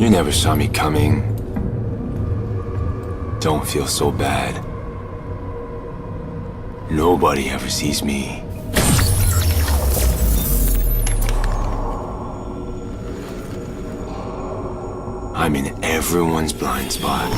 You never saw me coming. Don't feel so bad. Nobody ever sees me. I'm in everyone's blind spot.